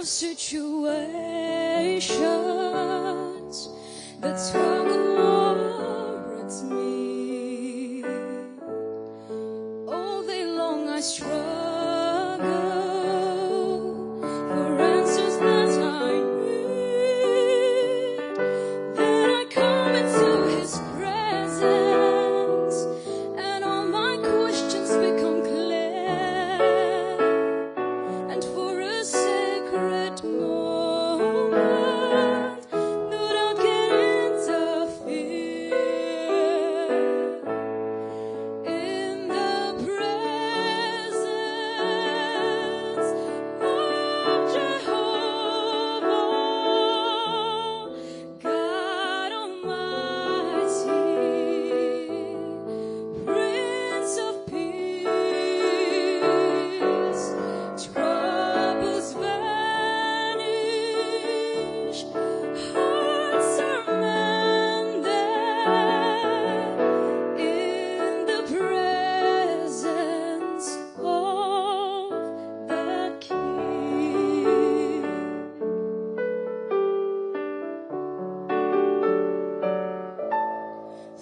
of situations that tug of war at me. All day long I struggle for answers that I need. Then I come into His presence, and all my questions become clear. And for a sacred moment, no doubt can interfere. In the presence of Jehovah, God Almighty, Prince of Peace, troubles vanish, hearts are mended in the presence of the King.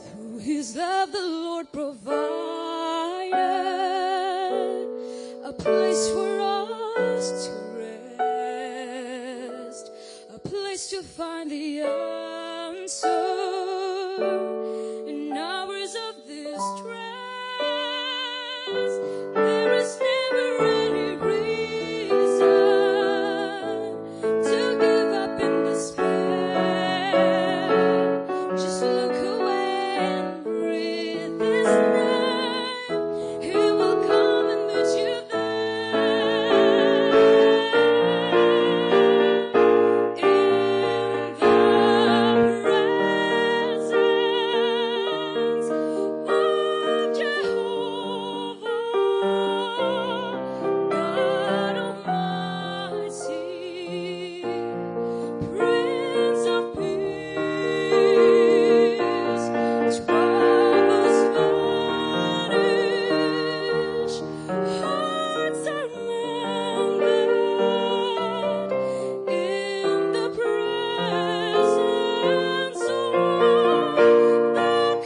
Through His love, the Lord provided a place for us to rest, a place to find the answer in hours of distress. There is never any reason to give up in despair. Just look away and breathe His name. He will come and meet you there. In the presence of Jehovah, God Almighty, Prince of Peace, troubles vanish, hearts are mended in the presence of the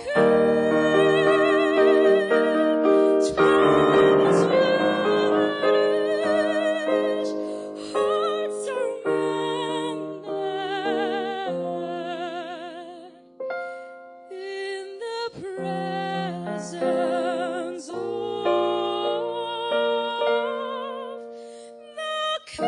King. Troubles vanish, hearts are mended in the presence of the King.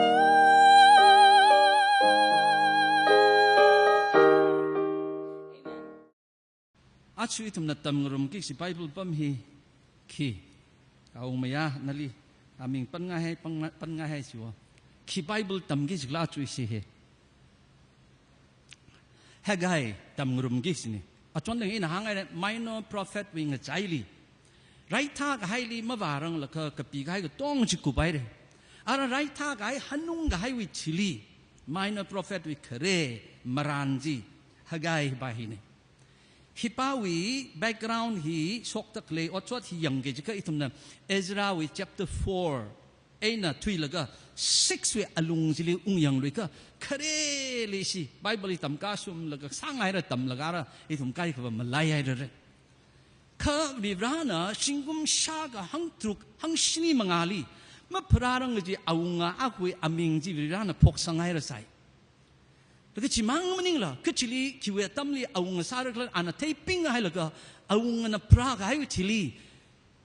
Achu itum na tamngrum ki si Bible pam hi ki au maya nali aming pan nga hai siwa ki Bible tam ki jigla chu si he Haggai tamngrum ki sini atwan leng ina hangai minor prophet wing a chaili right tha ga haili mawarang la ka pi ga ga tong chi ku bai re ara right tha ga hanung ga hai wi chili minor prophet wi khare maranji Haggai ba hi ne Hipawi background hi sok tak le otwat hi yang ge jika itum na Ezra wi chapter 4 aina thui laga 6 wi alung jili ung yang lui ka khare le si Bible tam ka sum laga sangai ra tam laga ra itum kai ka malai ai re ka vibrana singum shaga hang truk hang shini mangali ma prarang ji aunga akwi aming ji vibrana phok sangai ra sai Lagi cimang mening lah, kecili kiwe tamli awang sarak lan ana taping hai laga awang na praga hai kecili.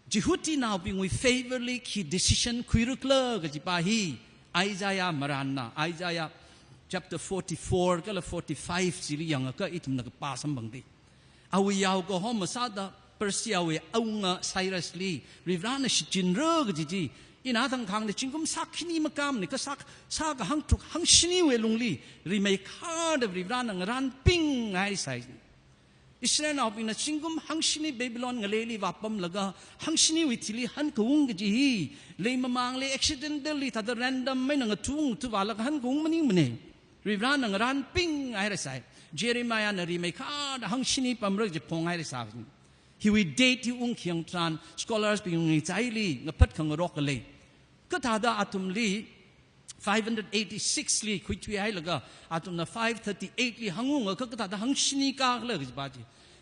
Jihuti now being we favorably ki decision kuirukla gajipahi Isaiah marana Isaiah chapter 44 kala 45 sili yang ka itum na pasam bangdi. Awi yaw ko hom masada Persia we awang Cyrus Lee rivrana shijinro gajiji. Inatang kang ni cingkum sakini makam ni kasak saka hang truk hang shini we lungli remake hard of rivrana ngaran ping hai sai Israel now pina cingkum hang shini Babylon ngaleli wapam laga hang shini witili han kuung ji le mamang le accidentally tada random mai nang tung tu wala han kuung maning mane rivrana ngaran ping hai sai Jeremiah na remake hard hang shini pamrok je pong hai sai He will date you kiang tran scholars being ngi chaili ngapat khang rok le ka thada atum li 586里亏退还那个啊，从那538里航空个他的航西尼嘎了个是吧？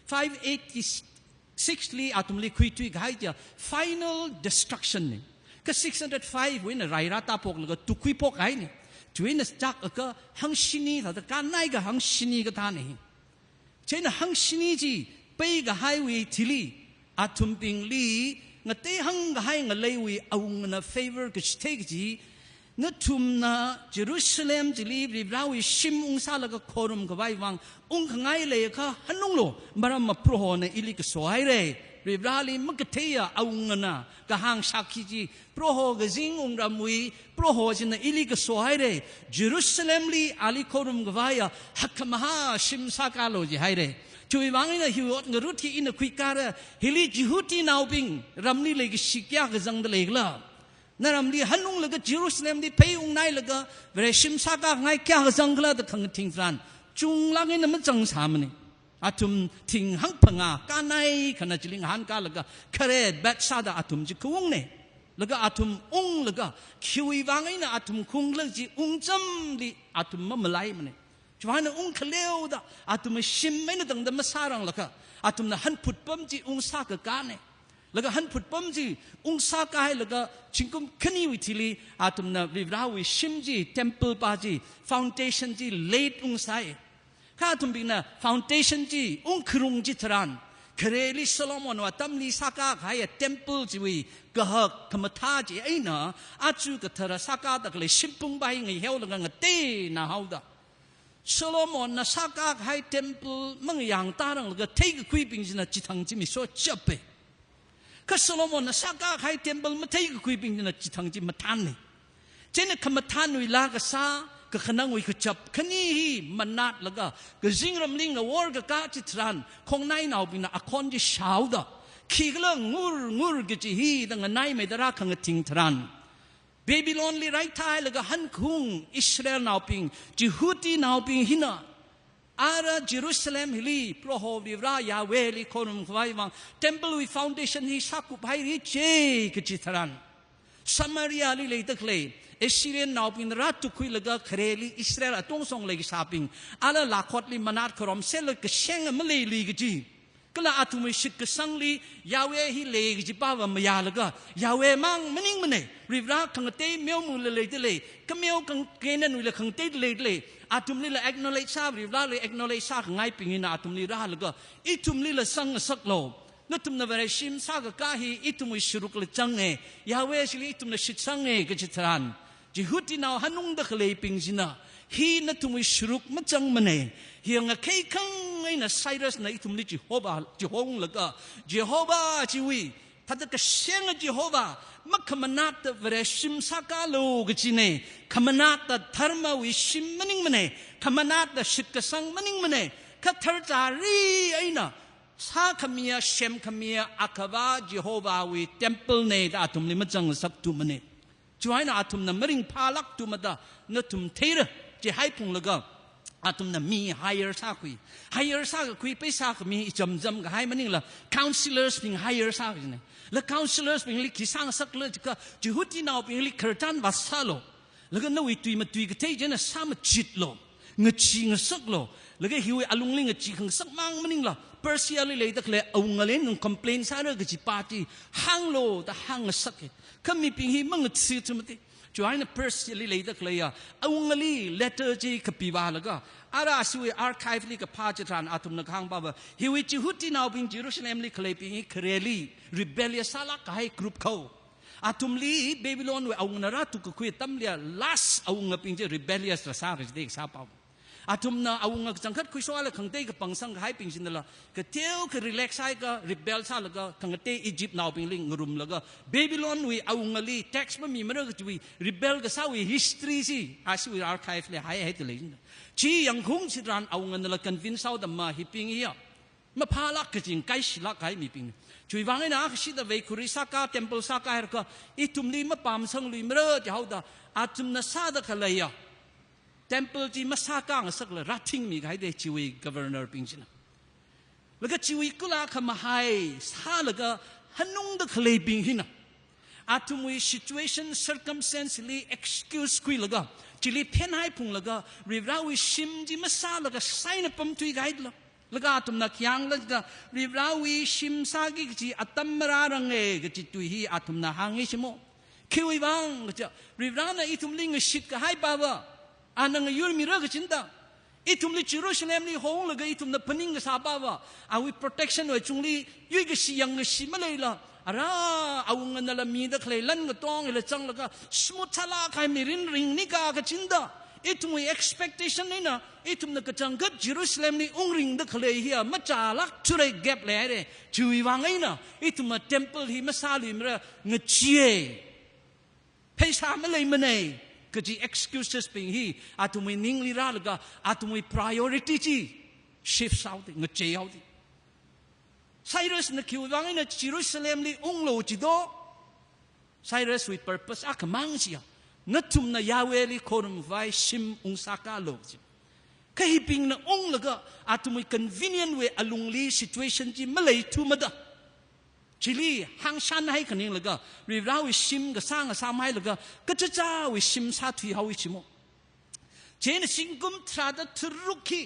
586里啊，从里亏退个还叫 final destruction 呢。个605为那来拉大破那个都亏破还呢，就为那จัก个航西尼他的干那个航西尼个他呢，这那航西尼是被个 highway 提里啊，从平里我对航个海我来为啊，我那 favor 个是这个是。那从那耶路撒冷这里里拉为10องศา了个可能个外方，看爱嘞个很浓咯，马上嘛 pro 呢，伊里个所爱嘞，里拉里么个天呀，那个行下去是 pro 个人让为 pro 是那伊里个所爱嘞，耶路撒冷里阿里可能个外呀，哈克嘛哈10沙卡罗是海嘞。就为王呢，有个路体因个亏卡了，伊里几户地闹兵，让你那个西家个争的来了。那咱们的很多那个耶路撒冷的培养来那个，为了审查个爱家个争个的看听翻，中浪个那么正常么呢？啊，从听很朋啊，干奈可能就领喊个那个，可是白沙的啊，从就空呢，那个啊，从那个，为王呢啊，从空了就真的啊，从么来么呢？就话那可了的啊，从心没那等的么啥人了个，啊，从那很普遍就啥个干呢？แล้วก็หันพุทธปั๊มจีองศากายแล้วก็ชิงกุมขณีวิธีลีอาตุมนะวิราวิชิมจีเทมเพิลปาจีฟาวน์เดชั่นจีเลดองศาข้าตุมบินะฟาวน์เดชั่นจีครุงจีทรานเคเรลิสโลมอนว่าตัมลีสากาขายเทมเพิลจีวิกะฮักธรรมทาจีไอ้น่ะอาจูกะทระสากาตะกเลยชิมปุงไปไงเฮาแล้วก็งะเตนะเฮาดะโซโลมอนนะสากาขายเทมเพิลมังอย่างตารังแล้วก็เทกคุยปิงจีนะจิทังจิมิโซจับไปก็โซโลมอนนะสักการให้เทมเพิลมาเที่ยวคุยปิงนะจิตทางจิมาทานนี่เจ้าเนี่ยขมาทานวิลากษาก็ขนังวิขจับขณีฮีมันนัดแล้วก็จิงรำลิงกับวอร์กับกาจิตรันคงนายนาวปิงนะอคอนจิชาวดะขี้ก็เรื่องงูก็จิฮีดังนายไม่ได้รักขังทิ้งทรันเบบิโลนลีไรท้ายแล้วก็ฮันคุงอิสราเอลนาวปิงจิฮุตีนาวปิงหินะอาราเยรูซาเล็มฮิลีพระโฮวิรายาเวลีคนมุขไว้วังเทมเพิลวิฟาวน์เดชั่นฮิสักุไปริเจกจิตรันสมาริอาลีเลยตะเลยอิสราเอลนาวปินรัตตุคุยแล้วก็เคเรลีอิสราเอลต้องส่งเลยสาปิงอาลาลาคอดลีมานาดครอมเซลก็เชงมะเลยลีกจีก็ละอาตุมิชิกสังลียาเวฮิเลกจิป้าวมายาแล้วก็ยาเวมังมันนิ่งมันเนี่ยริบรักขังเตยเมียวมือเลยตะเลยก็เมียวขังเกนันวิเลยขังเตยเลยอาตุมลีละ acknowledge ซาบริบลาเลย acknowledge ซาง่ายปิงนะอาตุมลีราแล้วก็อีตุมลีละสังสักโลนั่นตุมนะเวรชิมซากะกาฮีอีตุมวิชรุกละจังเงยาเวชิลีอีตุมละชิดสังเงก็จิตรันจิฮุตินาวฮันุงดะเคเลยปิงจินะฮีนั่นตุมวิชรุกมันจังมันเองเฮียงะเคยคังไงนะไซรัสนะอีตุมลีจิโฮบาจิฮงแล้วก็จิโฮบาจิวีถ้าจะกเชงจิโฮบามักขมันนาตเวรชิมซากาโลกจิเนขมันนาตธรรมวิชิมมันนิ่งมันเนขมันนาตชิกสังมันนิ่งมันเนขัดทร์จารีไอ้น่ะสาขมียเชมขมียอัคบาจิโฮบาวิเทมเพิลเนตอาตุมนี่มันจังสักตุมันเนจวยน่ะอาตุมน่ะมริงพาลักตุมันดานั่นตุมเทระจะให้พุงแล้วก็อาตุมน่ะมี higher ซาคุย higher ซาคุยไปซาขมีจำก็ให้มันนี่ละ counselors เป็น higher ซาคุยเนี่ยแล้ว counselors เป็นลิขิตสร้างสักเลยก็จิหุตินาวเป็นลิขิตทันวัสโลแล้วก็นวิตุยมาตุยก็เที่ยนะสามจิตโลเงจีเงสักโลแล้วก็หิวอารมณ์ลิงจีขังสักมังมันนี่ละเปอร์เซียเลยตะเลยเอาเงินเล่นคอมเพลนซาเรื่องก็จีปาร์ตี้ฮังโลแต่ฮังสักก็มีปีหิมังซื้อจุดที่จอยน่ะเปอร์เซียเลยตะเลยเอาเงินลีเลตเตอร์จีกับปีบาแล้วก็อาราสวยอาร์คีฟลีกับพาจิตรานอาตุมนักขังบ่าวหิวจิหุตินาวเป็นเยรูซาเล็มลีเคยปีหิเคเรลีริเบลียสาลักให้กรุ๊ปเขาอาตุมลีเบบิโลนเอาเงินรัตุก็คุยตั้มเลียลาสเอาเงินเป็นเจริเบลียสระซาก็จะได้สาบเอาอาตุมน่ะเอาเงินจังคัดคุยสวาลขังเตยกับปังสังให้เป็นสินละก็เที่ยวก็รีแลกซ์ให้ก็ริเบลซาแล้วก็ขังเตยอียิปต์นาวเป็นลิงรุมแล้วก็เบบิโลนวิเอาเงินลีเท็กซ์มันมีมันก็จะวิริเบลก็สาวิฮิสตรีสิอาศัยอาร์คีฟเลยให้ตัวเลยชียังคงสิรันเอาเงินละกันวินเซาดมาฮิปิงเฮียมาพาลักก็จริงไกชิลักให้มีปิงช่วยฟังให้นะสิแต่เวคุริสากาเทมเพิลสากาเฮก็อีตุมลีมาปามสังลีมเรอจะเอาดาอาตุมนาซาดะขเลยอะเทมเพิลจีมาสากางสักเลยรัฐทิ้งมีใครได้ชีวิตกัฟเวอร์เนอร์ปิงจินะแล้วก็ชีวิตกุลาขมาให้ซาแล้วก็ฮันนุ่งดะขเลยปิงหินะ อาทุมวย situation circumstance ลี excuse คุยแล้วก็จิลีเพี้ยนให้พุงแล้วก็รีบเราวิชิมจิมาซาแล้วก็ใส่ในปั๊มตุยไกด์แล้วก็อาทุมนักยังแล้วก็รีบเราวิชิมซากิกจิอัตมรารังเอก็จิตุยฮีอาทุมนักหางเอชิโมคิวบังก็จะรีบเราเนี่ยอีทุมลิงชิดก็ให้บ่าวอันนั้นยูร์มีเรื่องก็จินตาอีทุมลิจิโรชเลมลีหงแล้วก็อีทุมนักพนิงก็ซาบ่าวเอาวิ protection ไว้จุงลียุยก็ชิยังก็ชิมาเลยละอาเอาเงินนั่นละมีแต่เคยลั่นก็ต้องเลยจังแล้วก็สมุทรลาใครมีรินริงนี่ก็จินดาอีทุ่ม expectation นี่นะอีทุ่มนักจังกัดเยรูซาเล็มนี่องริงแต่เคยเฮียมาจ่าลักชุดไอ้แก็บเลยเลยช่วยวังไอ้นะอีทุ่ม temple ที่มาซาลิมระเงเจียเพย์สามอะไรมันเองก็จี excuses เป็นฮีอาทุ่มนิ่งลีราแล้วก็อาทุ่ม priority จี shift out เงเจีย out Cyrus นักคิววังไอ้นะเยรูซาเล็มนี่องโลจิโด Cyrus with purpose อ่ะขมังเสียนัดทุ่มนะยาเวลีโครมไว้ชิมองศากาโลจิแค่ฮิปิงนะองแล้วก็อาจจะมี convenient way อลุงลี situation ที่ไม่เลยทุ่มดะชิลีหังชันให้คนนี้แล้วก็รีบเราวิชิมก็สร้างก็สร้างให้แล้วก็จะจ้าวิชิมซาทุยเขาวิชิมเจนสิงกุมทราดทรุกี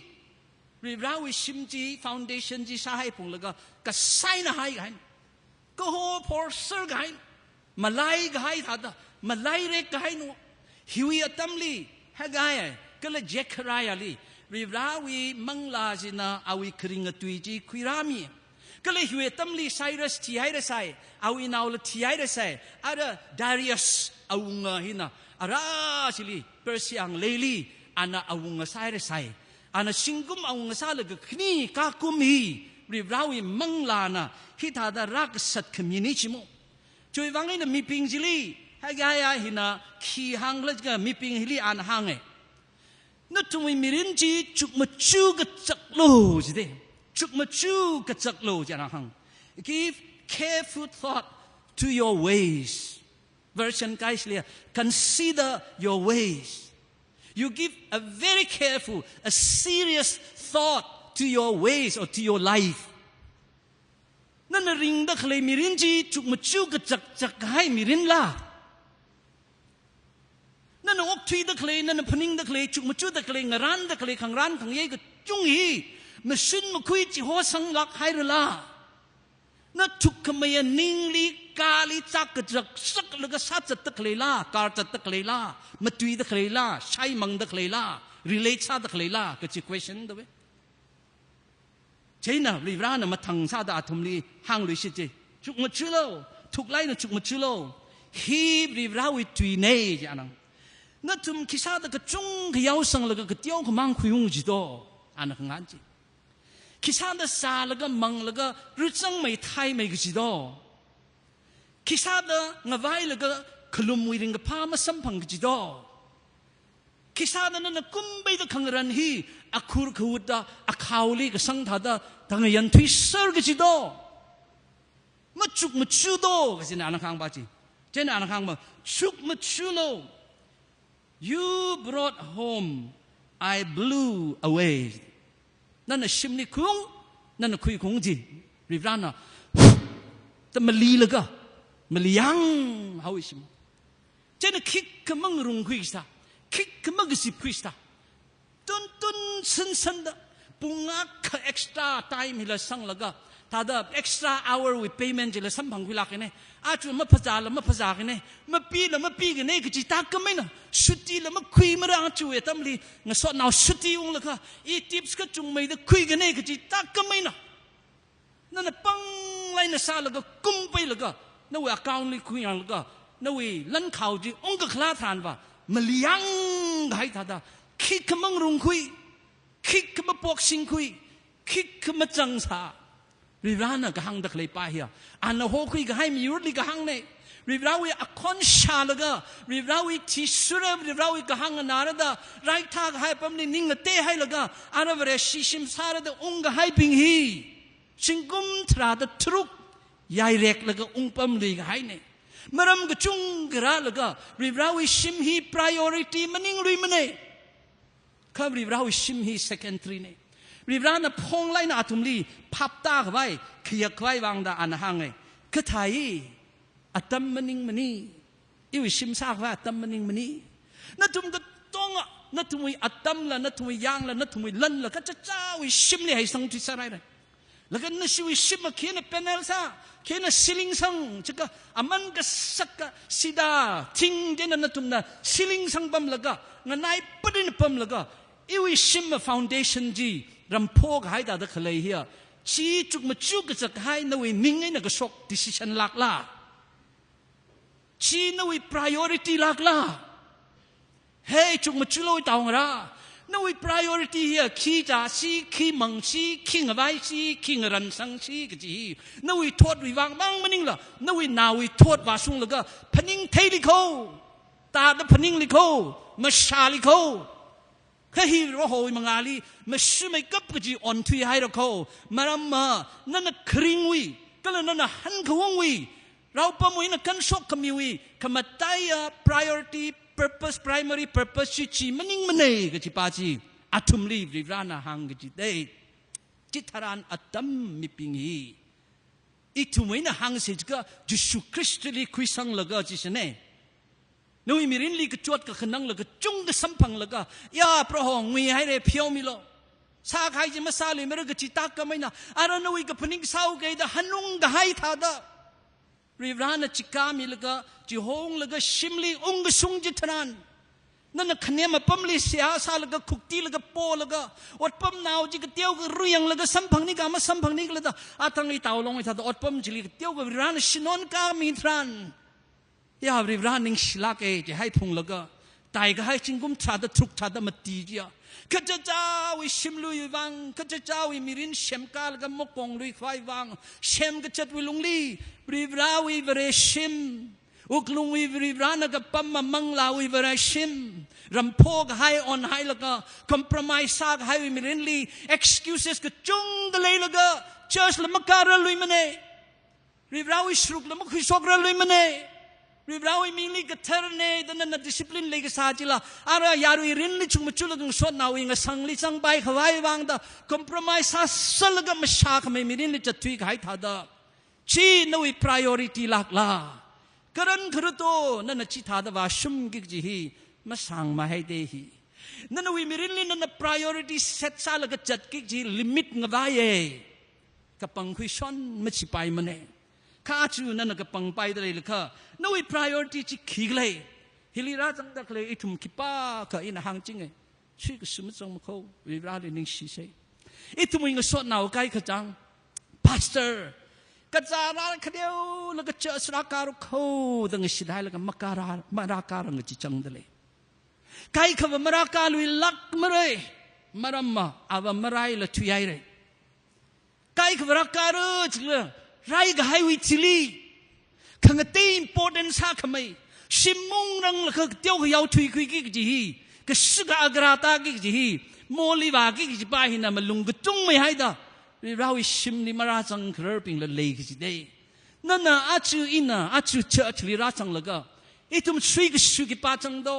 รีบเราวิชิมจี foundation จีสาให้ปุ่งแล้วก็ใส่นะให้กันก็โหพอร์เซอร์กันมาไล่ก็ให้ทัดมาไล่เร็กก็ให้หนูฮิวยัตัมลีให้ไงก็เลยเจครายลีรีบเราวิมังลาจินะเอาวิคริงตุยจีคุยรามีก็เลยฮิวยัตัมลีไซรัสที่ให้ได้ใส่เอาวินาวลที่ให้ได้ใส่อะไรดาริอัสเอางาหินะอะไรสิลีเปอร์เซียงเลลีอันน่ะเอางาใส่ได้ใส่อันนั้นสิงกุมเอางาซาเลยก็ขณีกากุมีรีบเราวิมังลานะฮิตาดารักสัตคอมมินิชิโมช่วยวังไอ้น่ะมีปิงจิลีให้กายหินะขี้หางแล้วก็มีปิงฮิลีอันหางไงนั่นทำไมมีรินจีจุกมาจูกจักโลจิเดจุกมาจูกจักโลจะนะหัง give careful thought to your ways version ไกด์เลีย consider your ways you give a very careful a serious thought to your ways or to your life นั่นริงดักเลยมีรินจีจุกมาจูกจักให้มีรินล่านั่นอกทีดักเลยนั่นพนิงดักเลยจุกมาจูดักเลยงร้านดักเลยขังร้านขังเย่ก็จุงฮีมาซึนมาคุยจีหัวสังลักให้ละล่านั่นทุกขมายนิ่งลีกาลีจักกจักสักแล้วก็สัตจัดดักเลยล่าการจัดดักเลยล่ามาตุยดักเลยล่าใช้มังดักเลยล่า relate ซาดักเลยล่าก็จี question ด้วยใช่นะรีบร้านน่ะมาทางซาดาทุมลีห่างลุยสิเจจุกมาชิโลทุกไล่น่ะจุกมาชิโลฮีบรีบร้าวิตุยเนยจังนั้นนั่นทุมคิซาดาก็จุงขยาวสังแล้วก็เตี้ยวขมังคุยงจิโตอันนั้นงานจีคิซาดาซาแล้วก็มังแล้วก็รู้จังไม่ไทยไม่กจิโตคิซาดางาไว้แล้วก็ขลุ่มวิริงกับพามาสัมพังกจิโตคิซาดานั่นกุมไปตะขังรันฮีอาคูร์ขวดาอาขาวลีก็สังทัดาทั้งยันทุยเซอร์กจิโตมาจุกมาชูโตก็จะนั่งข้างบ้าจีเจนนั่งข้างบ้าจุกมาชูโล you brought home I blew away นั่นน่ะชิมนี่คุ้งนั่นน่ะคุยคุ้งจีรีบร้านน่ะแต่มาลีเลยก็มาลียังเขาอิชิมเจนคิกขมังรุงคุยสตาคิกขมังกสิบคุยสตาตุนสันดาปุงอัก extra time ฮิลสังละก็ถ้าได้ extra hour with payment จะละสัมพังคุยลักเนี่ยอาจจะมาภาษาละมาภาษากันเนี่ยมาปีกันเนี่ยก็จิตาก็ไม่นะสุดที่ละมาคุยมาได้อาจจะเวทัมลีงั้นสอนเอาสุดที่องละก็อีทิปส์ก็จุงไม่ได้คุยกันเนี่ยก็จิตาก็ไม่นะนั่นน่ะปังไลน์น่ะซาละก็กุมไปละก็นั่นว่า account เลยคุยอย่างละก็นั่นว่าลั่นข่าวจีองก็คลาทานว่ามาเลี้ยงให้ท่าได้คิดขมังรุงคุยคิดขมาปอกสิงคุยคิดขมาจังสารีบร้านน่ะก็หังดักเลยไปเฮียอันนั้นหัวคุยก็ให้มีรุดลีก็หังเนี่ยรีบร้าวิอคอนชาละก็รีบร้าวิที่สุดรีบร้าวิก็หังนาระดาไรท่าก็ให้ปั๊มนี่นิ่งเตะให้ละก็อันนั้นเวรชิชิมสาระดาองก็ให้ปิงฮีชิงกุมทราดทรุกยายเล็กละก็องปั๊มลีก็ให้เนี่ยเมื่อรำก็จุงกระละก็รีบร้าวิชิมฮี priority มันนิ่งลุยมันเนี่ยข้ารีบร้าวิชิมฮี secondary เนี่ยรีบร้านน่ะพงไล่น่ะอาทุมลีพับตาไว้ขยักไว้วางดาอันห่างไงก็ไทย อัตมมันนิงมันนี่อีวิชิมซากว่าอัตมมันนิงมันนี่นั่นทุ่มก็ต้องอ่ะนั่นทุ่มอัตมละนั่นทุ่มยางละนั่นทุ่มลันละก็จะเจ้าวิชิมเลยให้สังที่สลายเลยแล้วก็นั่นชีวิชิมมาเขียนเป็นเอลซ่าเขียนซิลิงสังจะก็อามันก็สักก็สิดาทิ้งเจนั่นทุ่มน่ะซิลิงสังปั๊มแล้วก็งั้นนายประเด็นปั๊มแล้วก็อีวิชิมมาฟาวเดชั่นจีรำพกให้ตาตะขเลยเฮียชีจุกมาจุกจะให้นวินิ่งไอ้นักชก decision หลักล่ะชีนวิ priority หลักล่ะเฮ้จุกมาจุลอยตาวงระนวิ priority เฮียขี้จ่าชีขี้มังชีขี้งไว้ชีขี้งรันสังชีกจีนวิทวดวิวังบังมันนิ่งล่ะนวินาวิทวดวาสุงแล้วก็พนิ่งเทลิโคตาดพนิ่งลิโคมาชาลิโคแค่ฮีโร่โหยมังอาลีไม่ใช่ไม่กับกจีอ่อนทุยให้เราเขามารำมานั่นน่ะคริงวีก็เลยนั่นน่ะหันขวงวีเราประมวยน่ะกันชกขมิวีขมาตาย priority purpose primary purpose ชีมันนิ่งมันเองกจีปาจีอัตุมลีบริรานะหังกจีเดจิตรานอัตมมิปิงฮีอีทุมวยน่ะหังสิจก็ยิสุคริสต์ลีคุยสังละก็จีเสน่นู่นมีรินลีกจวดกับขนังแล้วก็จุงกับสัมพังแล้วก็ยาพระหงมีให้เรเพียวมิโลสาใครจะมาสาลีไม่รู้ก็จิตตากไม่นะอารานู่นกับพนิงสาวเกยดฮันุงกับให้ท่าดารีบร้านจิกามิแล้วก็จิฮงแล้วก็ชิมลีองค์สุงจิตรานนั่นน่ะคะแนนมาปั๊มลีเสียสาแล้วก็คุกตีแล้วก็โปแล้วก็อดปั๊มนาวจิกเตี้ยวก็เรียงแล้วก็สัมพังนี่ก็มาสัมพังนี่ก็เลยอาทั้งนี้เต่าลงไปท่าอดปั๊มจิลีก็เตี้ยวก็ร้านชินนกามีทรานยาบริบรานิงสิลักจะให้พุงแล้วก็ตายก็ให้จิงกุมชาดทุกชาดมาตีเจียข้าเจ้าวิชิมลุยวังข้าเจ้าวิมิรินเชมกาลก็มกงลุยไฟวังเชมก็จัดวิลุงลีบริบราวิบริชิมอุกลุงวิบริบรานะก็ปั๊มมามังลาวิบริชิมรำพกให้อ่อนให้แล้วก็คอมเพลมไมซ์ซักให้วิมิรินลี excuses ก็จุงกันเลยแล้วก็เชิญละมักการะลุยมันเองบริบราวิสรุกละมักคุยสกระลุยมันเองรีบเราไอ้มีลิกเทอร์เน่ดันนั่นดิสซิปลินเลยก็สาจิละอารยารุยรินลิชุมจุลกังสวดนาวิงสังลิสังไปขวายวังดาคอมเพลมไมซ์สลก็ไม่ชาขไม่มีรินลิจะทุยขายท่าดาชีนวิ priority หลักล่ะกระนั้นกระโตนั่นน่ะชีท่าดาว่าชุมกิจฮีมาสั่งมาให้เดฮีนั่นวิมีรินลินั่นน่ะ priority set ซาลก็จัดกิจฮีลิมิตงวายกับปังคุยชนไม่ชิไปมันเองข้าจูนั่นก็ปังไปได้เลยค่ะนู่น priority ที่ขี้เลยฮิลิราจังดักเลยไอ้ทุ่มขี้ป้าก็อินหางจริงไงชื่อก็สมมติจังมาเขาฮิลิราเลยนิ่งชี้ใช่ไอ้ทุ่มอิงก็สวดหนาวใกล้ขจัง pastor กระจาราคเดียวแล้วก็เจอสระการุเขาตั้งสิได้แล้วก็มาราการังจิจังได้เลยใครเขาว่ามาราการุยลักมาเลยมารำมาเอาว่ามาไรละทุยไอเลยใครเขาว่าราการุจริงไรก็ให้วิจิลีขังตีอิมพอร์แตนซ์ขมายชิมมุงรังละก็เที่ยวก็ยาวทุยคุยกิจฮีก็สุกอากราตากิจฮีโมลีวากิจไปหินะมันลุงก็จุงไม่ให้ดาเราวิชิมนี่มาราจังเคอร์ปิงละเลยกิจเดย์นั่นน่ะอาจูอินะอาจูเชิดลีราจังละก็ไอ้ทุ่มช่วยก็ช่วยกิปาจังโด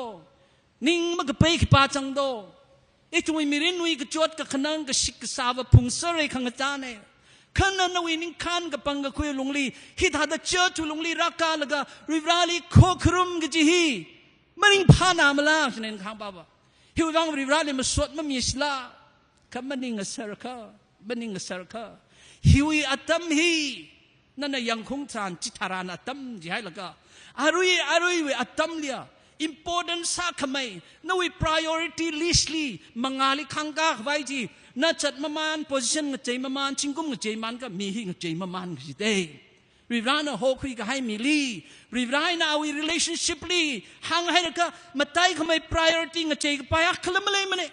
นิ่งมันก็ไปกิปาจังโดไอ้ทุ่มมีรินวิก็จวดก็ขนังก็ชิกสาวพุงเสรีขังจานเนี่ยขันนั้นวินิขันกับปังกับคุยลงลีฮิตหาดเจอจุลงลีรักกาลกะริบราลีโคครุมกจีฮีมันริงพานามาลาฉะนั้นข้างบ้าฮิววังริบราลีมาสวดมันมีสลาคำมันนิงเสรคามันนิงเสรคาฮิวอัตมฮีนั่นยังคงทานจิตารานอัตมจีให้ละกะอารุยวิอัตมเลีย important สักไม่นั่นวิ priority list ลีมังอาลีขังกากไว้จีน่าจัดมัน position กับใจมันชิงกุมกับใจมันก็มีกับใจมันก็สิเด้รีบร้านน่ะหกคุยกับให้มีลีรีบร้านน่ะวิ relationship ลีห่างให้แล้วก็มาไต่เขาไม่ priority กับใจก็ไปอักขลุ่มเลยมันเนี่ย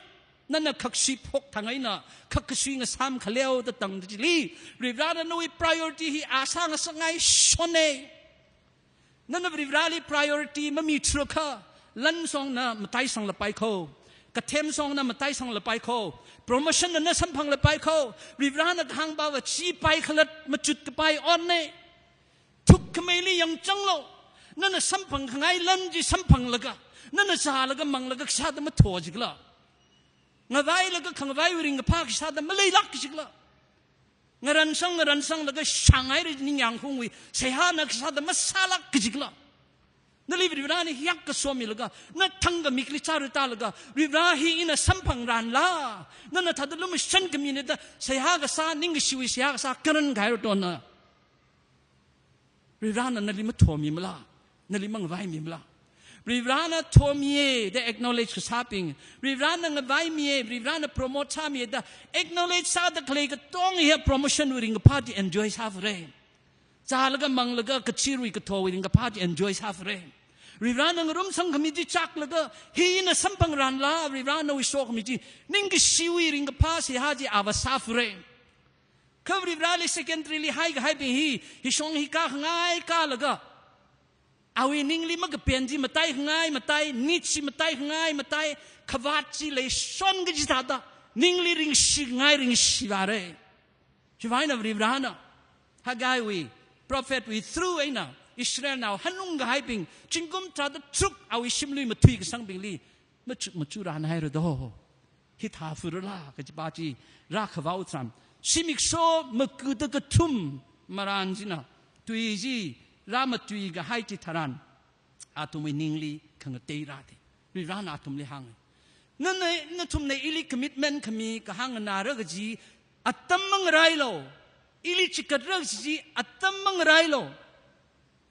นั่นน่ะขักสิพกทางไอ้น่ะขักสิงซ้ำขลี้ยวตะตังจิลีรีบร้านน่ะวิ priority ที่อาสากับสังไงชนเน่นั่นน่ะรีบร้าน priority มันมีทรัคลันซองน่ะมาไต่สังละไปเขากระเทมซองนั้นมาไต่สังละไปเขาโปรโมชั่นนั้นสัมพังละไปเขารีบร้านนักหางบ่าวชี้ไปขลัดมาจุดกไปอ่อนเนี่ยทุกขไม่ลียังจังโลนั่นน่ะสัมพังข้างไอ้ลันจีสัมพังละก็นั่นน่ะซาละก็มังละก็ชาดมาถั่วจิกละงาไว้ละก็ข้างไว้วิริงกับภาคชาดมาเลยลักจิกละ ngaran sang la ga shanghai ri ning yang khung wi seha na sa da masala kijigla na li rivra ni yak ka somi la ga na thang ga mikli charu ta la ga rivra hi ina sampang ran la na thadlum shan ka mi ne da seha ga sa ning shiwi seha ga sa karan gai ro ton na rivra na li ma thomi mla na li mang vai mi mla Rivrana Tomie, the acknowledge shopping. Rivrana Ngavaimie, Rivrana promote Tamie, the acknowledge Sada Clegg, Tong here promotion within the party enjoys half rain. Zalaga Manglaga, Kachiru Kato within the party enjoys half rain. Rivrana Rum Sang Committee Chaklaga, he in a Sampang Ran La, Rivrana we saw committee, Ningishiwi in the past, he had the Avasaf rain. Cover Rivrali secondary high he shong he Kahangai Kalaga. Awi ningli magpenji matai ngai nichi matai kavachi le shon gijada ningli ring shivare shivaina vrivrana hagai we prophet we through ina Israel now hanung hyping chingum tra the truk awi shimli matui ka sangbingli machuran hai do hit hafurla kajbaji ra khawau tram simik so makuda ka thum maranjina tuiji Ramatui ga haiti taran atumi ningli kang te rati ri ran atum li hang na tum ne ili commitment kami ka hang na ra ji atam mang railo ili chikat ra ji atam mang railo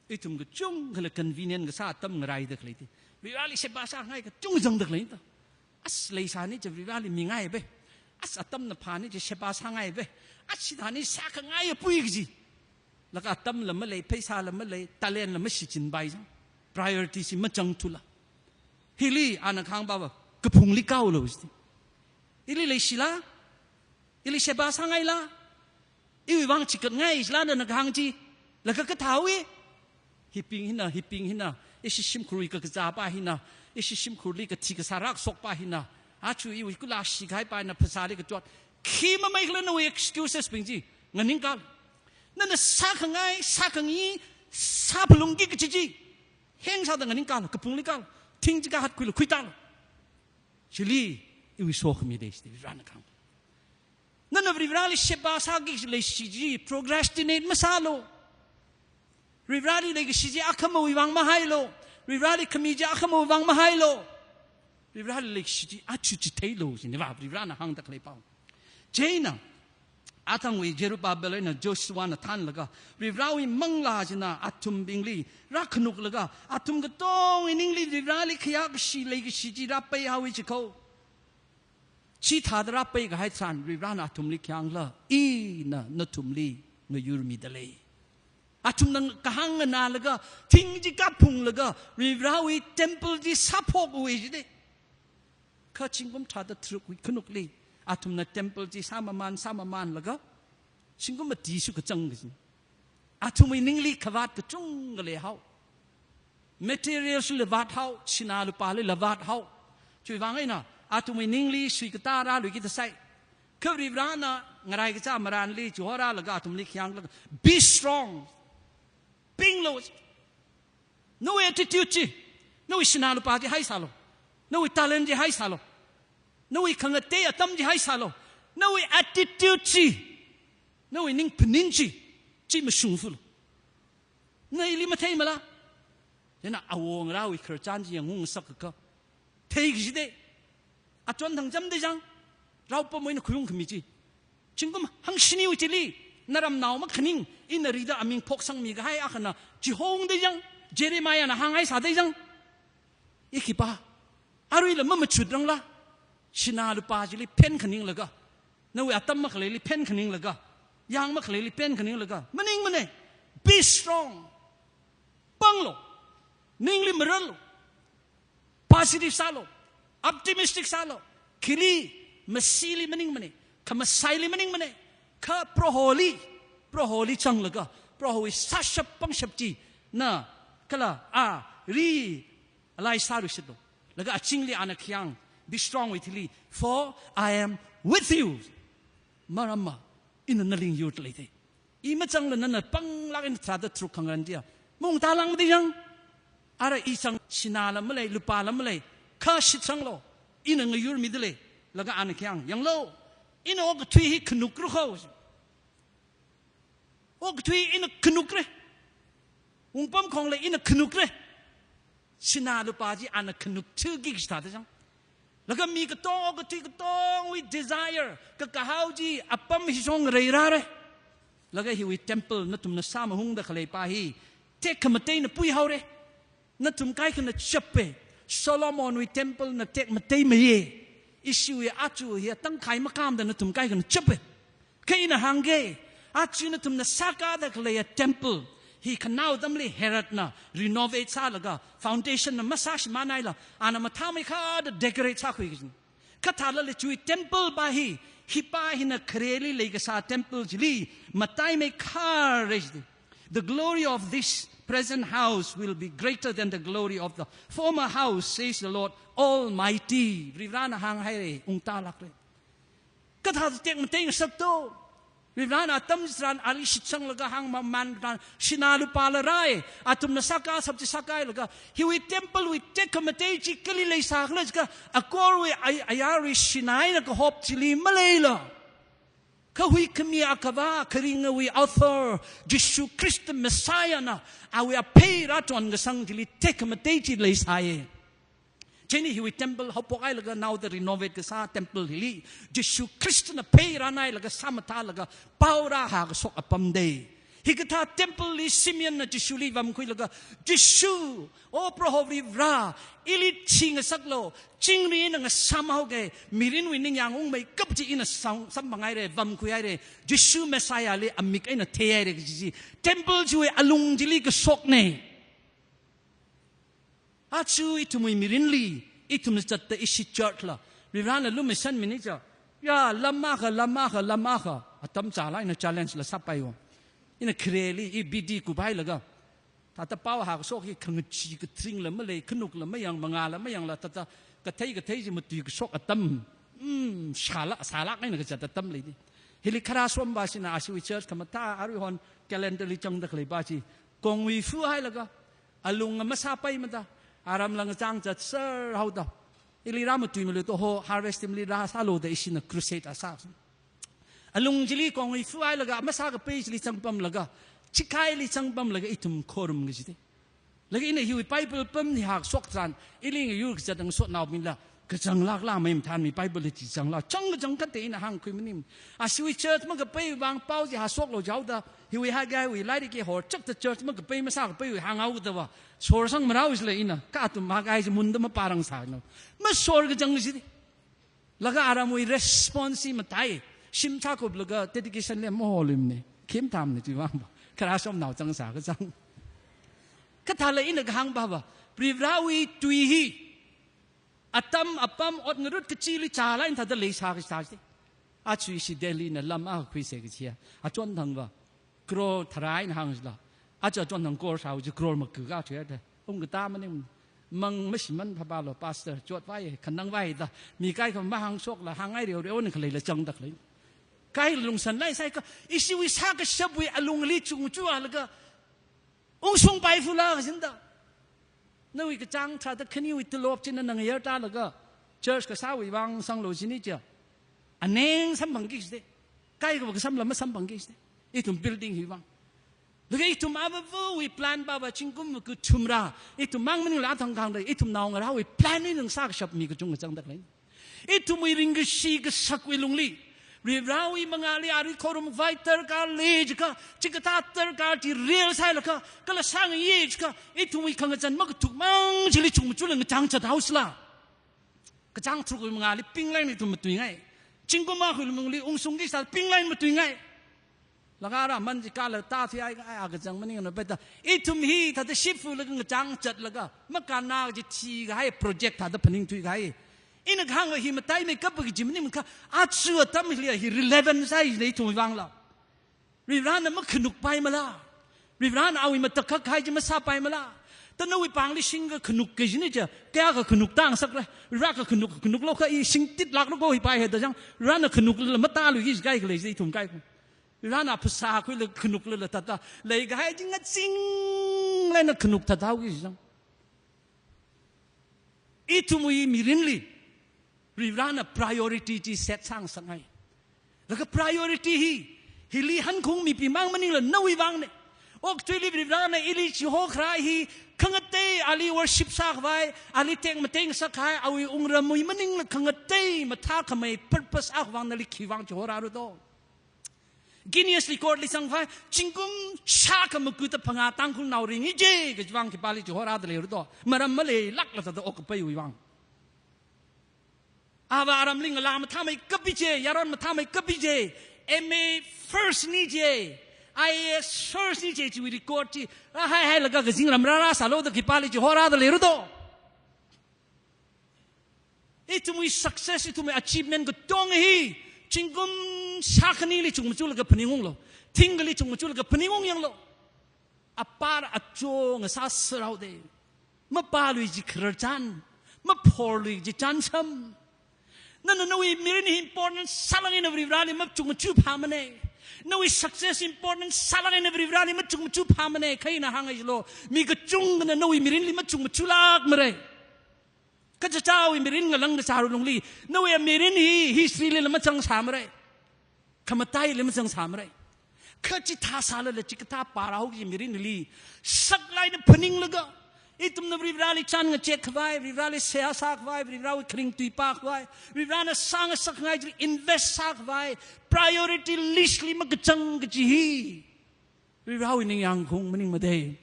itum ga chung ga convenient ga sa atam rai da kliti ri rali se ba sa ngai ka chung jang da klita as le sa ni je ri rali mi ngai be as atam na pha ni je se ba sa ngai be as si thani sa ka ngai pui jiแล้วก็ตั้มละเมื่อไรเพย์ซาละเมื่อไรตาเลียนละไม่สิจินใบจัง priority สิมันจังทุละฮิลี่อ่านข้างบ่าวกระพุงลิเก้าเลยสิฮิลี่เลยสิละฮิลี่เชบาสังไงละอีวิวังจิกง่ายสิละเดินข้างจีแล้วก็กระเท้าฮิปปิ้งหินะอิชิมครุยกับกระจาป้าหินะอิชิมครุยกับทีกสารักศกป้าหินะอาชูอีวิกุลาสิกายไปนะภาษาเด็กจวดขี้มาไม่เคลื่อนเอา excuses เป็นจีงั้นนิ่งกันนั่นสาขังไงสาขังยีสาพลุงกิกจิจิเฮงสาดังนิ่งกันกระพุงลิกันทิ้งจิกาหัดคุยตาลชิลีอีวิโซขมีเดสติวิรันกันนั่นวิรัลิเชบาสากิเลยชิจิ procrastinate มาซาโลวิรัลิเลยชิจิอาขโมวิวังมาให้โลวิรัลิขมีจิอาขโมวิวังมาให้โลวิรัลิเลยชิจิอาชุจิเทโลสิเนี่ยว่าวิรันหังตะเคลเป้าเจน่ะอาทังวิเจรุบาเบลนะโจชัวนะท่านละก็ริบราวิมังลาจินะอาทุมบิงลีรักนุกละก็อาทุมก็ต้องนิ่งลีริบราลิขยักชีเลยก็ชีจิรับไปหาวิจิเขาชีถาดรับไปก็ให้สันริบรานะอาทุมลิขยังละอีนะนทุมลีนยูรมิดเลยอาทุมนังกะหังนาละก็ทิ้งจิกับพุงละก็ริบราวิเทมเพิลที่ซับพกวิจิเดข้าชิงกุมถาดทรุกวิขนุกลีอาทุมนัดเทมเพิลที่สามมันแล้วก็ชิงก็มาตีสุกจังกันอาทุมนิ่งลีขวัดก็จงกันเลยเฮา materials เลวัดเฮาชินาลุปาเลยเลวัดเฮาช่วยวางไอ้น่ะอาทุมนิ่งลีสุยกตาราลุยกิตใส่คือริบรานะงไรก็จะมารานลีจัวราแล้วก็อาทุมลีขยังแล้วก็ be strong ปิงโล no attitude จี no ชินาลุปาจีให้สาล no talent จีให้สาลno i khang te atam ji hai salo no i attitude chi no i ning pnin chi ma shung fu nei li ma thei mala yana awong ra wi khar chan ji ngung sak ka thei gi de a chon thang jam de jang rau pa moi na khuyung khmi chi chingum hang shini wi li naram naw ma khning in ri da aming phok sang mi ga hai a khana ji hong de jang jeremiah na hang hai sa de jang ikipa arui la ma chut rang laชินาลุปาจิลิเพนขนิ่งเลยก็นั่นว่าตั้มมาขเลยลิเพนขนิ่งเลยก็ยางมาขเลยลิเพนขนิ่งเลยก็มันนิ่งมันเนี่ย be strong ปังโลนิ่งลิมรัลโล positive ซาโล optimistic ซาโลคิริมาซีลิมันนิ่งมันเนี่ยข้ามาไซลิมันนิ่งมันเนี่ยข้าโปรโฮลีจังเลยก็โปรโฮลีสัชปังชับจีน่ะก็ละรีอะไรสารุสิโตแล้วก็จิงลีอานักยังbe strong with me for I am with you marama in the naling yut lete ima chang la nan pang la in tra da tru khangan dia mong ta lang di yang ara isang sinala malay lupa la malay kha shit sang lo in ang yur midle laga an kyang yang lo in og thui hi khnuk ru kho โอ้กทุยอินขนุกเลยองค์ปั๊มของเลยอินขนุกเลยชินาลุปาจีอันขนุกชื่อกิกสตาร์จังแล้วก็มีกระตองกระทุยกระตองวิ desire ก็กะฮาวจีอัปปั๊มฮิชงเรียร์เลยแล้วก็ฮิวิ temple นั่นตุมนัสามหงดะขเลยปาฮีเทคขมเตยนปุยฮาวเลยนั่นตุมไกขนาดชับเปโซโลมอนวิ temple นั่นเทคมาเตยไม่เยอิชิวอาจูเฮียตั้งไข่มะขามแต่นั่นตุมไกขนาดชับเปแค่อินหังเกอาจูนั่นตุมนัสากาดะขเลย temple he can now damli herat na renovate sa laga foundation na massage manai la ana mathami kha de decorate sa khoi gin kathala le chui temple ba hi pa hina kreli le sa temple jili matai me kha the glory of this present house will be greater than the glory of the former house says the Lord Almighty rivana hang hai re ung ta lak le katha tek matai sak toวิญญาณอาตมสรานอาลิชิชังลกะหังมันกันชินาลุปาลารายอาตมนัสกาสับจิสกายลกะฮิวิเทมเพิลวิเทคคอมเตจิกลิเลสักเลสกะอากอร์วิอายาริชินายนกะฮอบจิลีมาเลยล่ะเขาวิคมีอากาบะคริงวิอัลเทอร์ยิสุคริสต์เมสไซานะอาวิอเพย์รัตอนกะสังจิลีเทคคอมเตจิเลสายเช่นนี้ฮิวิ temple เขาปกไอ้แล้วก็ now the renovate ก็ซา temple ฮิลียิสุคริสต์น่ะเพย์รานายแล้วก็สามตาแล้วก็เป้าราหากสกอปัมเดย์ฮิกตา temple ลิซิมียนน่ะยิสุลีวัมคุยแล้วก็ยิสุโอพระฮอวิราอิลิชิงสักโลจิงรีนั่งสามเอาเกมิรินวินิยังองไม่กับจีอินสัมบังไอเร่วัมคุยไอเร่ยิสุเมสไซาเลอมิกไอน่ะเทไอเร่จิ temple ช่วยอลุงจิลีก็สกเน่อาชูอิทุมุยมิรินลีอิทุมจัดแต่อิชิจัดละริรานลุมิสันมินิจ้ายาลำมาค่ะอาตมจ่าละอิน challenge ละสับไปวะอินเครลีอิบีดีกูไปละก็ถ้าตะเป้าหากโซกีขังจีกทริงละไม่เลยขนุกละไม่ยังมังงาละไม่ยังละแต่กระเทยจะมาตีกโซกอาตมสาละนี่นะก็จะอาตมเลยดิฮิลิคาราสวมบาสินะอาชีวิเชิร์ขมาตาอาริฮอนแกเลนเดอร์ลิจังตะเลยบาชีกงวิฟูให้ละก็อลุงมาซาไปมันตาอารามลังจังจัดเซอร์ฮาวดาอิลิรามุตุยมิลุโตโฮฮาร์เวสติมลิราซาโลเดอิชินะครูเซตอาซาอลุงจิลีกองอิฟูไอละก็มาซากะเปจิลิจังปั๊มละก็ชิคายลิจังปั๊มละก็อิทุมโครุมกจิตละก็อินฮิวไบเบิลปั๊มนี่หากสกจันอิลิงยูกจัดดังสดนาวมินละก็จังลากล่าไม่ทันมีไบเบิลที่จังลาจังกันเตอินะฮังคุยมันนิมอาชีวิตเชิดมันก็ไปวางเป้าที่หาสกโลเจ้าดาฮิวฮากายวิไลดิเกหอจักจะเชิดมันก็ไปมาซากไปหางเอาแต่ว่าsorsang marawis le ina ka tu magay sa mundo maparang sa no mas sorga jang si laga aramoi response matai simcha ko laga dedication le moholim ne kim tam ne ti wang ba karasom naw jang sa ka jang ka thala ina ga hang ba ba privrawi tuihi atam apam ot ngrut ka chili chala in thada le sa ka sa si a chui si delhi na lam a khwi se ka chia a chon thang ba kro tharai na hang laอาจจะจนทั้งโกรธเราจะโกรธมาคือก้าวเฉยแต่องค์กตามันนี่มังไม่ใช่มันพระบาลหรอพาสเตอร์จวดไว้ขันนั่งไว้แต่มีใกล้คำว่าหางโชคละหางไอเดียวนี่เขาเลยละจังตักเลยใกล้ลุงสันไล่ใส่ก็อิสิวิสาก็ชับวิอลุงลีจุงจั่วแล้วก็องค์ทรงไปฟุลาสินดานั่นวิกจังถ้าตะขณีวิตลบจินนั่งเยอะตาแล้วก็เชิร์ชก็สาวิวังสังโลจินี่เจ้าอันนี้สัมพังกิสเดใกล้ก็บอกสัมละไม่สัมพังกิสเดอีตุ่ม building หิวังแล้วอีทุ่มอาบฟูวิพลานบาบชิงกุมกุทุ่มราอีทุ่มมังมันลาทางกลางเลยอีทุ่มนาวงราวิพลานนี่หนึ่งสักชับมีกจุงกจังดักเลยอีทุ่มวิริงกชีกสักวิลุงลีรีราวิมังอาลีอาริโครุมไฟเตอร์กาเลจกะจิกตาเตอร์กาที่เรียลไซล์กะก็ละสังเยจกะอีทุ่มวิคังจันมักถูกมังจิลิจุงจุลงจังจัดเฮาส์ละกจังทุกวิมังอาลีปิ้งไลน์นี่ทุ่มตุยไงชิงกุมาคุลมังลีองสุงกิสัลปิ้งไลน์มาตุยไงแล้วก็อามันจะการเลยตาที่ไอ้กระจังมันนี่กันไปแต่อีทุ่มฮีถ้าจะชิฟฟูแล้วก็จังจัดแล้วก็เมื่อการน่าจะทีก็ให้โปรเจกต์ถ้าจะพนิงทุยก็ให้อินข้างว่าฮีมาไต่ไม่กับกิจมันนี่มันก็อาชัวตั้มเรียฮี relevant ใช่ในทุ่มวังละรีร้านนั้นมันขนุกไปมาละรีร้านเอาอีมาตะคักใครจะมาซาไปมาละแต่นู่นวิปังลิชิงก็ขนุกกิจนี่จะแกก็ขนุกตั้งสักเลยรักก็ขนุกโลกก็อีชิงติดหลักแล้วก็ไปเหตุแต่จังร้านนั้นขนุกเลยมาตาลุยกิจใกล้เลยที่ทุ่มใกล้ร้านภาษาคุยเลยขนุกเลยละตัดเลยก็ให้จริงจริงเลยนะขนุกตัดเอากี่จังอีทุ่มวีมีรินลีรีร้าน priority ที่เซตสร้างสังไงแล้วก็ priority ฮี ฮิลีฮันคงมีปีมังมันนี่ละนวิวังเนี่ยโอ้ช่วยรีบร้านในอิลิชิโฮคราฮีขังเตยอาลีวอร์ชิปสักไว้อาลีเตงมาเตงสักไว้เอาอีองระมุยมันนี่ละขังเตยมาท้าขมาย purpose อักวังนั่นลิขิวังจะหัวรารุโตกินีสลิโกดลิสังไฟจิงกุมชาขมุกุตพังอาตังคุณนาวริงอีเจก็จะวังที่ปาลิจะหัวราดเลยรุโตมารำมาเลยลักละจะโอกไปวิวังอาวารำลิงลามาทำให้กับบิเจยารอนมาทำให้กับบิเจMA first ni je IAS first ni je ji record ji hai laga ga jing ramra ra salo da kipali ji hora da leru do itumi success itumi achievement go tong hi chingum sakhni li chung chul ga phningong lo thingli chung chul ga phningong yang lo apar acho nga sa srau de ma pa lui ji khrchan ma phor lui ji chan chamนั่นwe mirin important salang in every rally ma chung chu phamane no we success important salang in every rally ma chung chu phamane khaina hangai lo mi ka chung na no we mirin li ma chung chu lak mare ka cha cha we mirin ngalang na saru longli no we mirin hi history le ma chang samare khamatai le ma chang samare ka chi tha sala le chi ka tha parau ji mirin li saklai na phaning laga itum na rivrali chan nga check vai rivrali seha sak vai rivrali kring tui pak vai rivrali sang sak ngai invest sak vai priority list li magchang gi hi rivrali ning yang khong maning made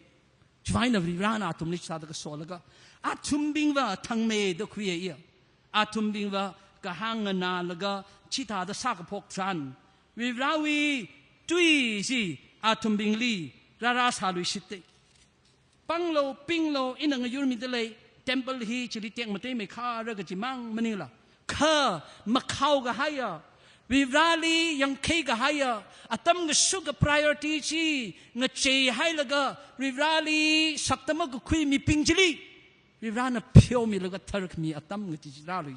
chwai na rivrana atum li sa da so laga atum bing wa thang me da khwie ya atum bing wa ka hang na laga chi tha da sak phok chan rivrali tui si atum bing li ra ra sa lui sitte pang lo ping lo inang yur mi de le temple hi chili tek mate me kha ra ga jimang manila kha ma khau ga haya we rally yang ke ga haya atam ga su ga priority chi nga che hai la ga we rally saktama ga khui mi ping chili we rana phyo mi la ga thar mi atam ga chi ra lo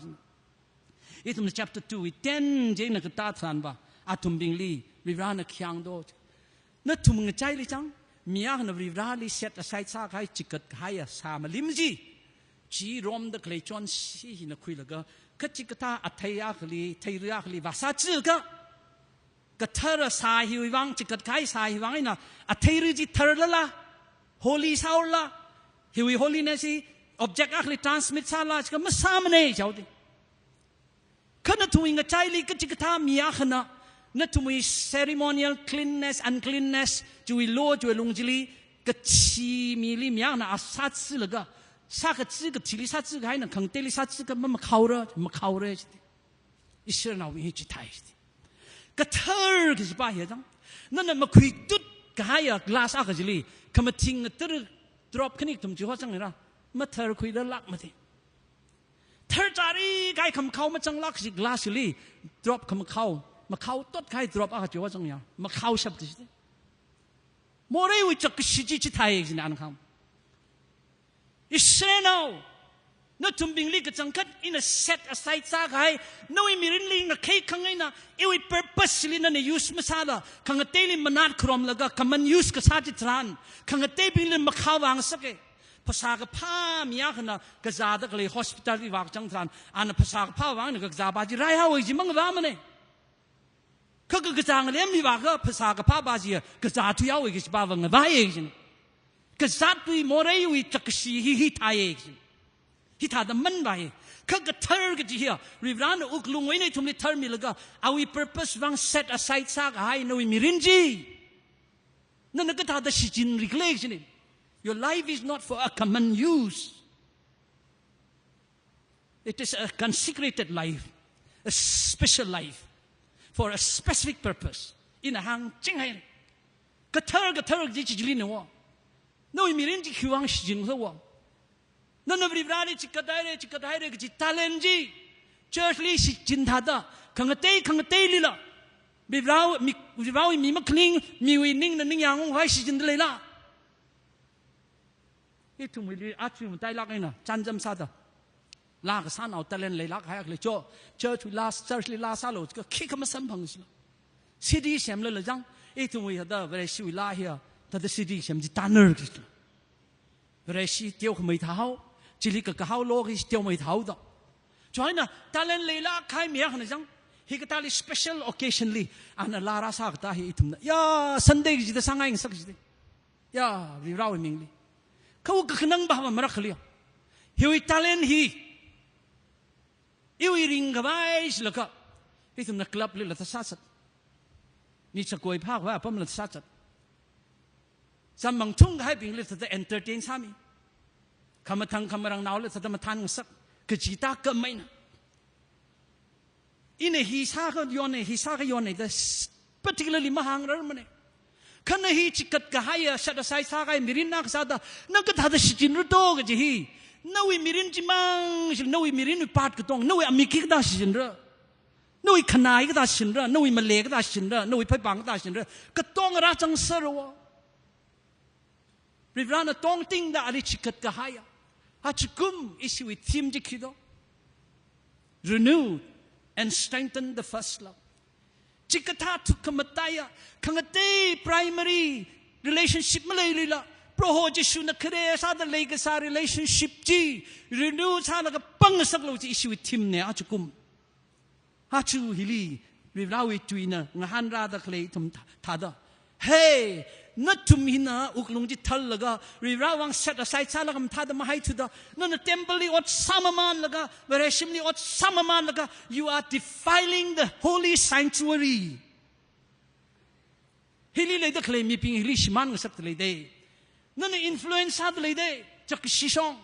itum chapter 2 we 10 je na ga ta than ba atum bing li we rana khyang do na tum nga chai li chang miya na rali set aside sa kai chikat haya sa malimji chi rom da klei chon si na khui laga ka chikata athaya khli thairia khli wasa chi ka ka thara sa hi wang chikat kai sa hi wang ina athairi ji tharla holy saula hi wi holiness object akhli transmit sa la ka ma samne chawdi kana tuinga chaili ka chikata miya khana na tumui ceremonial cleanness uncleanness chui lo chui longjili ka chi mi li mya na asat si laga sa ka chi ka chili sa chi ga na khang te li sa chi ka ma khaure isher na wi chi thai ka thar ki ba ya jang na na ma khui tut ka ya glass a ka jili kama ting ter drop khanik tum chi ho chang ra ma thar khui da lak ma the thar chari gai kham khau ma chang lak si glass li drop kham khauมาเข้าต้นใคร drop อาจจะว่าจังยังมาเข้าชับดิสิโมเรวิจักชิจิไทยสินะอันคำอิสราเอลนั่นทุ่มบิงลีกับจังคัดอินเซตอาศัยซากให้นู่นมีรินลิงนะเคยขังไงนะอีวิ purpose ลินั่นเนี่ย use มาซาละขังเตลิมันนัดครอมแล้วก็ขังมัน use กับซาจิตรานขังเตบิงลิมาเข้าวางสักภาษากับผ้ามีอะไรนะก็ซาดักเลย hospital ที่วางจังทรานอันภาษากับผ้าวางเนี่ยก็ซาบาจิไรฮาวจิมังว่ามันเนี่ยเขาก็กระจางเลี้ยงมีว่าก็ภาษากับพระบาจีกระจาทุยเอาอีกสิบาวังว่าเองสิกระจาตุยโมเรยวิจักสีฮิตายเองสิฮิตาดมันไปเขาก็เทอร์ก็จีเฮียริบร้านอุกลุงไว้ในทุ่มนี้เทอร์มีแล้วก็เอาอี purpose วัง set aside ซากให้นู่นมีรินจีนั่นก็ท่าได้สิจินริกเล็กสิ your life is not for a common use it is a consecrated life a special life for a specific purpose in a hang ching hai ka thar ji chi jili no no mi rin ji khiwang shi jing so wa no no bri brali chi ka dai re ji talent ji church li shi jin tha da khang te li la bri brau mi ma kling mi wi ning na ning yang hai shi jin de le la e tu mi li a chu mi tai lak ai na chan jam sa daลากสานเอาตะเลนเลยลักหายเลยโจเจอชุลาเจอชุลาซาโลก็คิดคำสัมพันธ์สิสิดีเสียมเลยจังไอ้ตัวนี้เวลาชีวิตลาเฮียแต่สิดีเสียมจิตานร์กิสเวลาชีเที่ยวไม่เท้าจิลิกกับเขาโลกที่เที่ยวไม่เท้าต่อจอยนะตะเลนเลยลักหายเมียขนาดจัง hi katali special occasionally ana lara sa ta hi itum ya Sunday ji da sangai sak ji ya ri raw mingli kau ka khnang ba ma marak khliya hi talent hi iwi ring ga bai laka itum na club li la ta sa sat ni cha koi phak wa pam la sa sat sam mang thung ga hai bing li ta entertain sami kamathang kamarang naw li ta ma than sak ka jita ka mai na in a hisa ka yone the particularly mahang rar mane kana hi chikat ka haya shada sai sa ga mirin nak sa da na ka da shijin ru do ga ji hi nawi mirin ji mang nawi mirin pat ka tong nawi amiki da shijin ra nawi khanai ka da shin ra nawi male ka da shin ra nawi phai bang da shin ra ka tong ra chang sar wa rivrana tong ting da ali chikat ka haya ha chikum isi with thim ji khido renew and strengthen the first love. Chikata to kamataya, kangate primary relationship malayla, proho jishu na kare sa the legasa relationship ji, renew sa naga pangasaglo issue with him ne achukum. Hachu hili, rivrawi tuina, ngahanra da clay tum tada. Hey, not to me na uklungji talaga, rivrawang set aside salagam tada mahai to the no temple what samaman laga, vereshimli what samaman laga, you are defiling the holy sanctuary. Hili lay the claim meeping hili shiman sat lay day. None influence had lay day, chak shishong.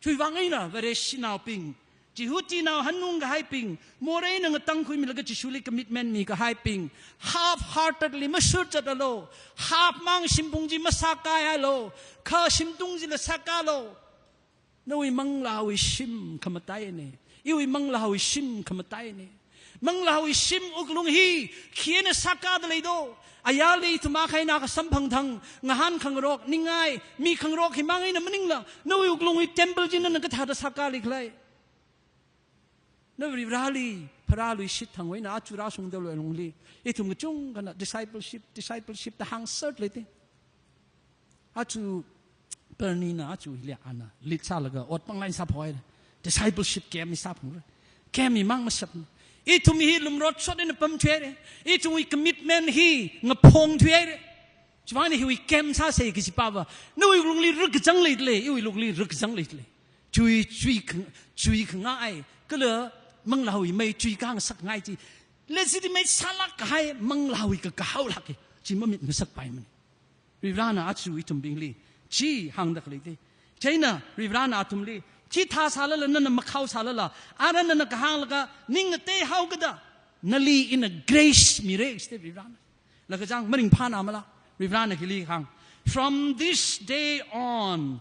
Chuivangina, vereshina ping. Jihuti now hanung hyping, more in a tongue milaga chuli commitment me hyping, half-heartedly masurt at a low, half mang shimbungji masaka alo, ka shimdungzi la sakalo. No we mangla we shim kamatayne, you mangla we shim kamatayne. Mangla we shim uglung he, kiena saka the ledo, ayali to makaina sampang tang, ngahan kang rock, ningai, me kang rock, himang in a maningla, no uglung with temple jin and a gata sakali clay. No rally, parali shit hang when Achura sung the only. It um chung gonna discipleship, the hang certainly. Achu Bernina, Achu Liana, Litzalaga, or Pangline Sapoid, discipleship came me sapur, came me mang masap. It to me lum rot shot in a pum cherry. It to we commitment he, ngapong tuere. Chvani we came sase kisipava. No, we only rook jung lately, you will only rook jung lately. Chui ngai, color. Mang lawi may chui kang sak ngai ji legitimate salak hai mang lawi ka kahau laki ji mamit ngasak pai man rivrana achu itum bingli ji hang dak le de china rivrana atum li ji tha sala la na makhau sala la aran na ka hang la ning te hau ka da nali in a grace mire ste rivrana la ka jang maring phana mala rivrana hili hang from this day on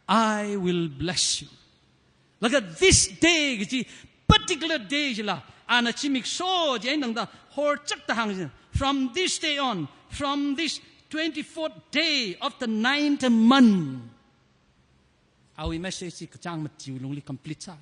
I will bless you like this day ji particular day jila ana chimik so jainang da hor chak ta hang from this day on from this 24th day of the 9th month our message is chang mat jiu lungli complete sa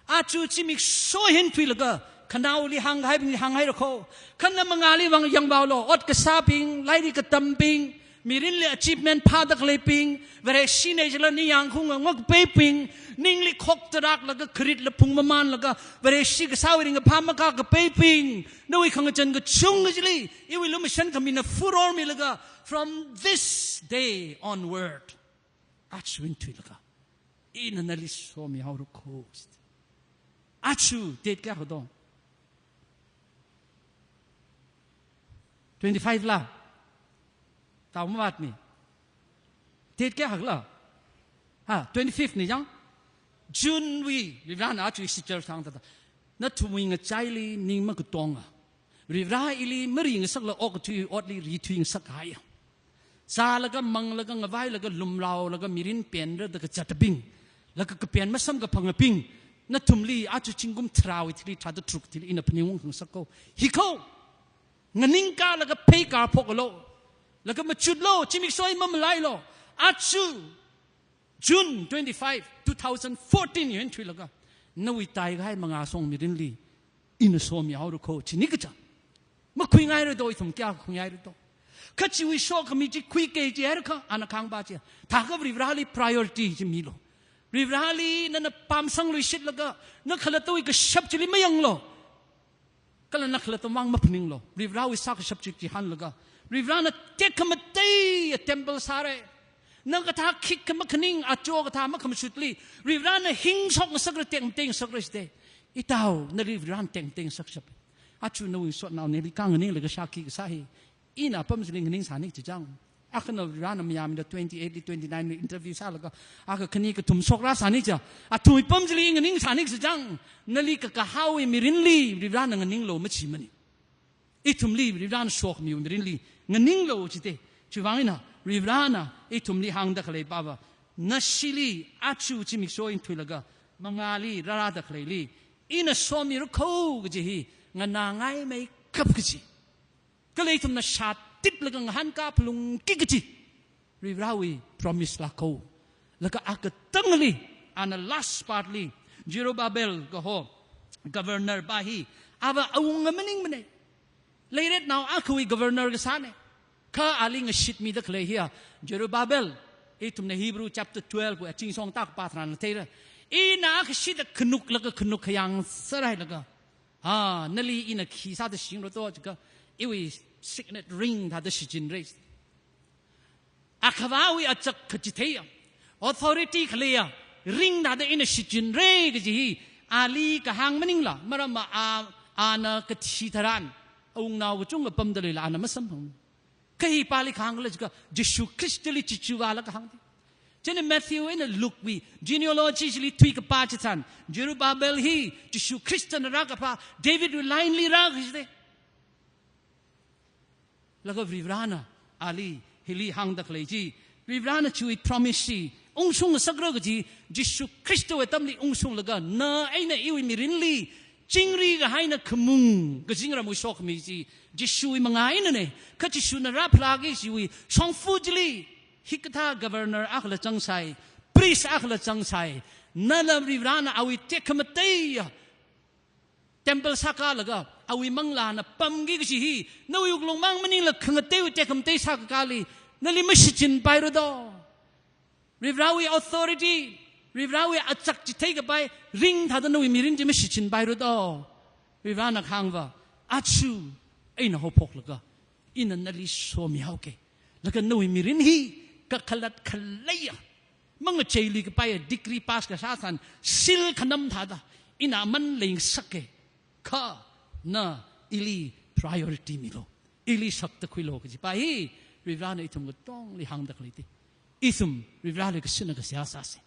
achu chimik so hen thui laga khanau li hang hai rakho khanna mangali wang yang baw lo ot ka saping lai ri ka tamping mirin le achievement phadak leping vere sine jala ni yang khung ngok peping ningli khok tarak laga khrit la phung maman laga vere shi ka sawring ka phama ka peping no we khang chen ka chung jili I will mission kamina furor mi laga from this day onward achu into laga in analysis so mi how to coast achu date ka hodo 25 la tao mới bắt mi, tiết cái hắc là, 25th này chăng, June we ra nào chú sĩ chơi sang đó, nó thu mình trái li nín mà cái tông à, ra ili mới riêng sắc là ốc thui ốc li ri thui sắc hay, sa là cái măng là cái ngavai là cái lum lao là cái mirin pen đó cái chặt ping, là cái pen mà xăm cái phăng ping, nó thum li chú chingum trao thì thà được trục thì in a peniung không sắc cô, hi cô, ngân ca là cái pay car phok lo. Là cái mà chút lo, chỉ mình soi mầm lại lo. Achu June 25, 2014 yun chui là cái. Nawi tai cái mga song mirin li, in so mi hao ko chỉ nít cái. Mà khui ngay rồi đôi thùng kia khui ngay rồi đôi. Cái chỉ vi so cái mi chỉ khui cái chỉ er cái anh khang ba chỉ. Thà cái vi ra li priority chỉ mi lo. รีบราลีนั่นปามสังลุยชิดแล้วก็นักขลัดตัวอีกชับจิลิไม่ยังหรอก็แล้วนักขลัดตัวมังมาพนิงหรอรีบราวิสักชับจิลิหันแล้วก็รีบราน่ะเทคมาเตยเทมเพิลสาระนักกท้าคิกมาขนิงอาโจกท้ามาขมชุดลีรีบราน่ะหิงสกสักระเตงเตงสักระสเดอีเต้านั่นรีบราเตงเตงสักชับอาชูนวิสวดนาวเนี่ยลิกังเงินเลยก็ชาคิกสาเหอีน่ะปั๊มสิลิงเงินสานิกจังอาคนเราร้านน้ำยามีแต่28 29อินเตอร์วิวซาแล้วก็อาคนนี้ก็ทุ่มสกราสานิจ้ะอาทุ่มปั๊มสิลิงเงินสานิกจังนั่นลิก็กะฮาวมีรินลีรีบร้านเงินโลไม่ชิมันอีทุ่มลีรีบร้านสวกมีรินลีเงินโลจิตช่วยฟังนะรีบร้านน่ะอีทุ่มลีหางดักเลยป้าว่านัชชิลีอาชูจิมิโซอินทุยแล้วก็มังอาลีราดักเลยลีอีน่ะสวมีรุกเขาก็จะฮีเงินนางไงไม่ขับก็จีก็เลยทุ่มน่ะชาติดแล้วก็หันกาพลุงกิกจีรีบราวี promise ละเขาแล้วก็อากตั้งลีอัน last part ลีเจโรบาเบลก็โห governor บาฮีอาว่าเอาเงินมันนิ่งมันเลยเลยเร็ดน่าอาคุย governor ก็สานเนี่ยข้าอาลิงชิดมีดักเลยเฮียเจโรบาเบลไอ้ทุ่มใน Hebrew chapter 12กูจิงซองตักปาทานเทระอีน่าชิดขนุกแล้วก็ขนุกขยังสลายแล้วก็นั่นลีอินขีซาดสิงโรโต้จะก็อีวิsignet ring 他的时间 race อาคาวาวิอาจักขจิตเทีย authority ขเลยring 他的 in 时间 race ก็จะฮีอาลีก็หางมันนิ่งละมารามาอาณากติธารานองนาวจงกับปั๊มเดลิลอาณามาสัมพันธ์ก็ฮีปาลิกหางเลยจะก็ยิสุคริสต์ลิจิจูวาละก็หางเช่นแมทธิวเอ็นลุกวี genealogy ลิทวีกับปาจิตันเจรูบาเบลฮียิสุคริสต์นรักกับพาเดวิดวิไลน์ลีรักใช่ไหมแล้วก็รีบรานะอาลีฮิลีฮังดักเลยจีรีบรานะช่วย promise องค์ทรงสักเรื่องก็จียิสุคริสต์เวตัมลีองค์ทรงแล้วก็น่าไอ้น่ะอีวิมิรินลีจิงรีก็ให้น่ะขมุงก็จิงเราไม่ชอบมีจียิสุมังไงน่ะเนี่ยก็ยิสุน่ะรับพลากิช่วยสองฟูจิลีฮิกตา governor อัคลจังไซ priest อัคลจังไซนั่นแหละรีบรานะเอาไว้เทคมาเตยtemple สักการแล้วก็เอาวิมังลานะปั๊มกิกสิฮีนวิวกลงมังมันนี่ละขังเตวเจคมเตสักการลีนั่นลิไม่ชิจินไปรู้ดอรีบราวี authority รีบราวีอัจฉริยะกับไปริงท่านั้นวิมีริงจะไม่ชิจินไปรู้ดอรีบรานักหางว่าอาชูไอ้น่ะหัวพกแล้วก็อินันนั่นลิโซมีเอาเกแล้วก็นวิมีริงฮีก็ขลัดขลัยมังเจลีกับไปดีกรีพาสกับชาติสิลขนมท่าดาอินามันเลี้ยงสักเกข้าน่ะอิลี priority มิโลอิลีสักตะคุยโลกจีไปรีบรานะอิทุมก็ต้องลิหังดักเลยทีอิทุมรีบราเลยก็สินะก็เสียสาสิ